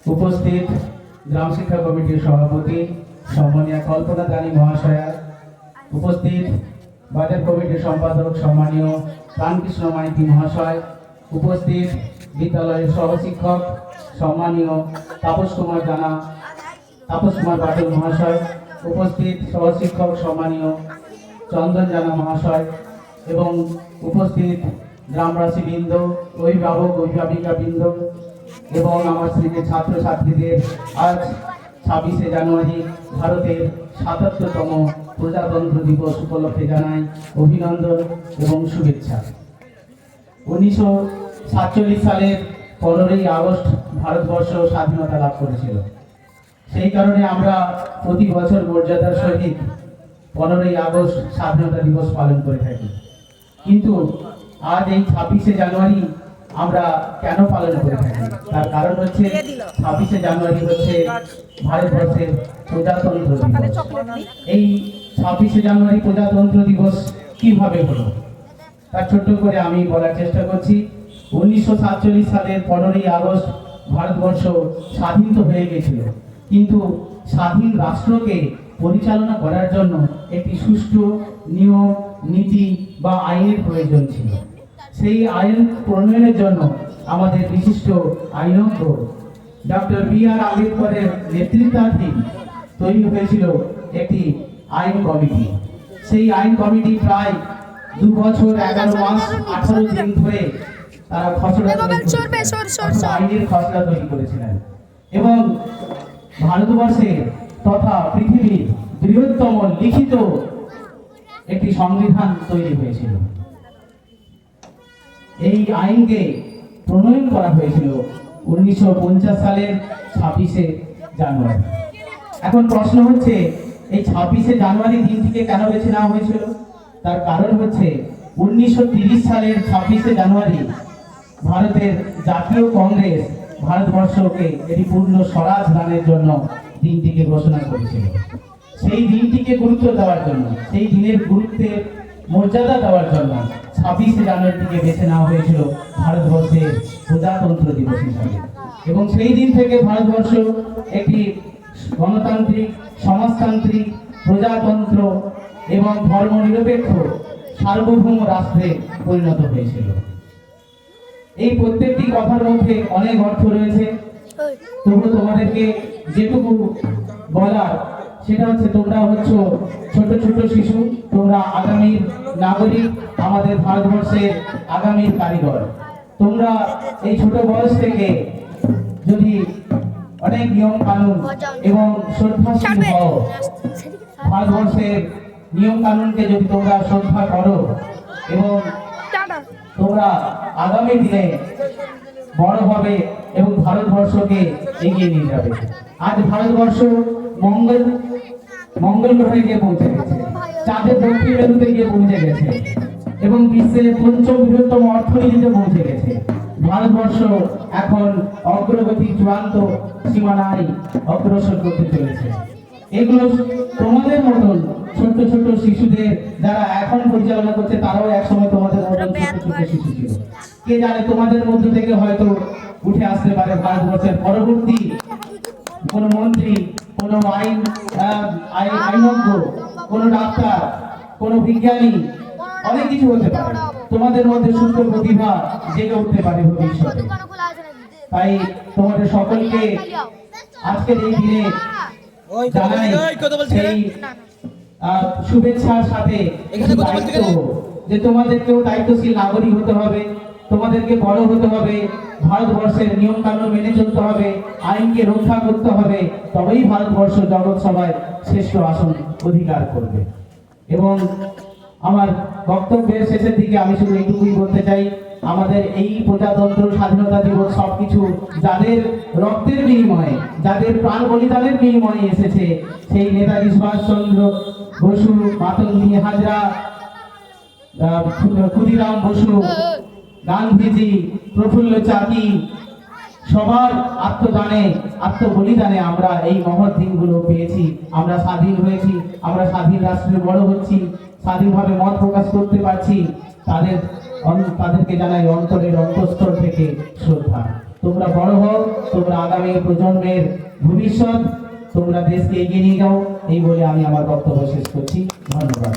উপস্থিত গ্রাম শিক্ষা কমিটির সভাপতি সম্মানীয় কল্পনা দানি মহাশয়া, উপস্থিত বাজার কমিটির সম্পাদক সম্মানীয় প্রাণকৃষ্ণ মাইতি মহাশয়, উপস্থিত বিদ্যালয়ের সহশিক্ষক সম্মানীয় তাপস কুমার বাদল মহাশয়, উপস্থিত সহশিক্ষক সম্মানীয় চন্দন জানা মহাশয় এবং উপস্থিত গ্রামবাসী বৃন্দ, অভিভাবক অভিভাবিকা বৃন্দ এবং আমার শ্রেণীর ছাত্রছাত্রীদের আজ 26শে জানুয়ারি ভারতের ৭৭তম প্রজাতন্ত্র দিবস উপলক্ষে জানাই অভিনন্দন এবং শুভেচ্ছা। 1947 সালের 15ই আগস্ট ভারতবর্ষ স্বাধীনতা লাভ করেছিল। সেই কারণে আমরা প্রতি বছর মর্যাদার সহিত 15ই আগস্ট স্বাধীনতা দিবস পালন করে থাকি। কিন্তু আজ এই 26শে জানুয়ারি আমরা কেন পালন করে থাকি, তার কারণ হচ্ছে 26শে জানুয়ারি হচ্ছে ভারতবর্ষের প্রজাতন্ত্র দিবস। এই 26শে জানুয়ারি প্রজাতন্ত্র দিবস কিভাবে হলো তার ছোট্ট করে আমি বলার চেষ্টা করছি। 1947 সালের 15ই আগস্ট ভারতবর্ষ স্বাধীন তো হয়ে গেছিল, কিন্তু স্বাধীন রাষ্ট্রকে পরিচালনা করার জন্য একটি সুষ্ঠু নিয়ম নীতি বা আইনের প্রয়োজন ছিল। সেই আইন প্রণয়নের জন্য আমাদের বিশিষ্ট আইনজ্ঞ ডক্টর বি.আর. আম্বেদকরের নেতৃত্বাধীন তৈরি হয়েছিল একটি আইন কমিটি। সেই আইন কমিটি প্রায় 2 বছর 11 মাস 18 দিন ধরে তারা আইনের খসড়া তৈরি করেছিলেন এবং ভারতবর্ষের তথা পৃথিবীর বৃহত্তম লিখিত একটি সংবিধান তৈরি হয়েছিল। এই আইনকে প্রণয়ন করা হয়েছিল 1950 সালের 26শে জানুয়ারি। এখন প্রশ্ন হচ্ছে, এই 26শে জানুয়ারি দিনটিকে কেন বেছে নেওয়া হয়েছিল? তার কারণ হচ্ছে 1930 সালের 26শে জানুয়ারি ভারতের জাতীয় কংগ্রেস ভারতবর্ষকে এটি পূর্ণ স্বরাজ দানের জন্য দিনটিকে ঘোষণা করেছিল। সেই দিনটিকে গুরুত্ব দেওয়ার জন্য, সেই দিনের গুরুত্বের মর্যাদা দেওয়ার জন্য 26শে জানুয়ারিটিকে বেছে নেওয়া হয়েছিল ভারতবর্ষের প্রজাতন্ত্র দিবস হিসাবে। এবং সেই দিন থেকে ভারতবর্ষ একটি গণতান্ত্রিক, সমাজতান্ত্রিক, প্রজাতন্ত্র এবং ধর্মনিরপেক্ষ সার্বভৌম রাষ্ট্রে পরিণত হয়েছিল। এই প্রত্যেকটি কথার মধ্যে অনেক অর্থ রয়েছে, তবু তোমাদেরকে যেটুকু বলার সেটা হচ্ছে, তোমরা হচ্ছ ছোট ছোট শিশু, তোমরা আগামীর নাগরিক, আমাদের ভারতবর্ষের আগামীর কারিগর। তোমরা এই ছোট বয়স থেকে যদি অনেক নিয়ম কানুন এবং শ্রদ্ধাশীল হও, ভারতবর্ষের নিয়ম কানুনকে যদি তোমরা শ্রদ্ধা করো এবং তোমরা আগামী দিনে বড় হবে এবং ভারতবর্ষকে এগিয়ে নিয়ে যাবে। আজ ভারতবর্ষ মঙ্গল গ্রহে গিয়ে পৌঁছে গেছে, চাঁদের দক্ষিণ মেরুতে গিয়ে পৌঁছে গেছে এবং বিশ্বের 5ম বৃহত্তম অর্থনীতিতে পৌঁছে গেছে। ভারতবর্ষ এখন অগ্রগতি চূড়ান্ত সীমানায় অগ্রসর করতে চলেছে। এগুলো তোমাদের মতন ছোট্ট ছোট্ট শিশুদের যারা এখন পরিচালনা করছে, তারাও একসময় তোমাদের মতন ছোট্ট ছোট্ট শিশু ছিল। কে জানে, তোমাদের মধ্য থেকে হয়তো উঠে আসতে পারে ভারতবর্ষের পরবর্তী কোন মন্ত্রী, কোন আইনজ্ঞ, কোন ডাক্তার, কোন বিজ্ঞানী, অনেক কিছু হতে পারে। তোমাদের মধ্যে সুপ্ত প্রতিভা জেগে উঠতে পারে ভবিষ্যতে। তাই তোমাদের সকলকে আজকের এই দিনে জানাই সেই শুভেচ্ছার সাথে দায়িত্ব, যে তোমাদেরকেও দায়িত্বশীল নাগরিক হতে হবে, তোমাদেরকে বড় হতে হবে, ভারতবর্ষের নিয়ম কানুন মেনে চলতে হবে, আইনকে রক্ষা করতে হবে, তবেই ভারতবর্ষ জগৎ সভায় শ্রেষ্ঠ আসন অধিকার করবে। এবং আমার বক্তব্যের শেষের দিকে আমি শুধু এইটুকুই বলতে চাই, আমাদের এই প্রজাতন্ত্র স্বাধীনতা দিবস সবকিছু যাদের রক্তের বিনিময়ে, যাদের প্রাণ বলিদানের বিনিময়ে এসেছে, সেই নেতাজি সুভাষচন্দ্র বসু, মাতঙ্গিনী হাজরা, ক্ষুদিরাম বসু, গান্ধীজি, প্রফুল্ল চাকি, সবার আত্মদানে, আত্মবলিদানে আমরা এই মহৎ দিনগুলো পেয়েছি। আমরা স্বাধীন হয়েছি, আমরা স্বাধীন রাষ্ট্রে বড় হচ্ছি, স্বাধীনভাবে মত প্রকাশ করতে পারছি। তাদেরকে জানাই অন্তরের অন্তঃস্থল থেকে শ্রদ্ধা। তোমরা বড় হও, তোমরা আগামী প্রজন্মের ভবিষ্যৎ, তোমরা দেশকে এগিয়ে নিয়ে যাও। এই বলে আমি আমার বক্তব্য শেষ করছি। ধন্যবাদ।